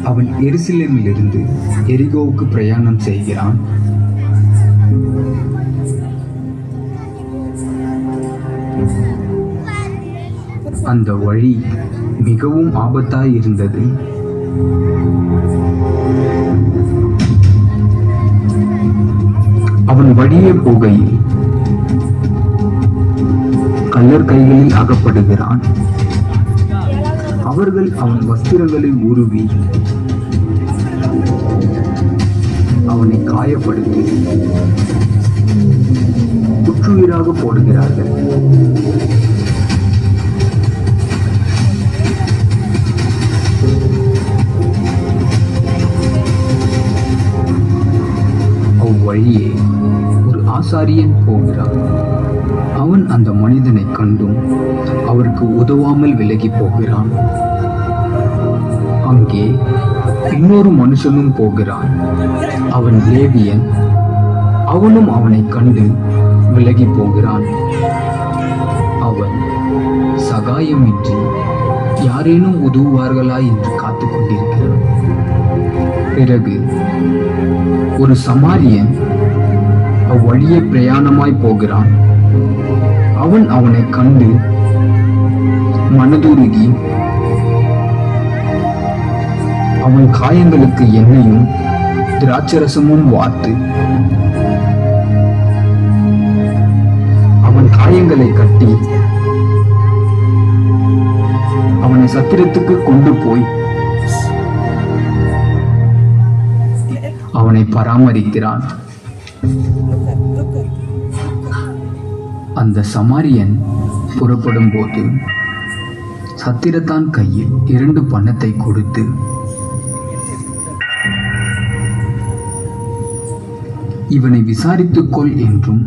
அவன் எருசலேமிலிருந்து எரிகோவுக்கு பிரயாணம் செய்கிறான். அந்த வழி மிகவும் ஆபத்தாய் இருந்தது. அவன் வழியே போகையில் கள்ளர் கைகளில் அகப்படுகிறான். அவர்கள் அவன் வஸ்திரங்களை உருவி அவனை காயப்படுத்தி குற்றுயிராக போடுகிறார்கள். அவ்வழியே ஒரு ஆசாரியன் போகிறான். அவன் அந்த மனிதனை கண்டும் அவருக்கு உதவாமல் விலகி போகிறான். அங்கே இன்னொரு மனுஷனும் போகிறான். அவன் லேவியன். அவனும் அவனை கண்டு விலகி போகிறான். அவன் சகாயமின்றி யாரேனும் உதவுவார்களா என்று காத்து கொண்டிருக்கிறான். பிறகு ஒரு சமாரியன் அவ்வழியே பிரயாணமாய் போகிறான். அவன் அவனை கண்டு மனதுருகி அவன் காயங்களுக்கு எண்ணெயும் திராட்சரசமும் வார்த்து அவன் காயங்களை கட்டி அவனை சத்திரத்துக்கு கொண்டு போய் அவனை பராமரிக்கிறான். அந்த சமாரியன் புறப்படும் போது சத்திரத்தான் கையில் 2 பணத்தை கொடுத்து, இவனை விசாரித்துக்கொள் என்றும்,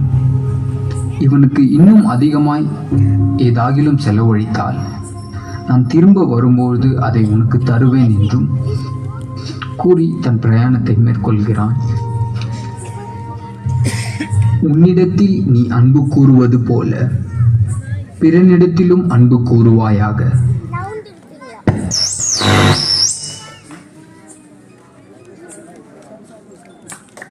இவனுக்கு இன்னும் அதிகமாய் ஏதாகிலும் செலவழித்தால் நான் திரும்ப வரும்போது அதை உனக்கு தருவேன் என்றும் கூறி தன் பிரயாணத்தை மேற்கொள்கிறான். உன்னிடத்தில் நீ அன்பு கூறுவது போல பிறனிடத்திலும் அன்பு கூறுவாயாக.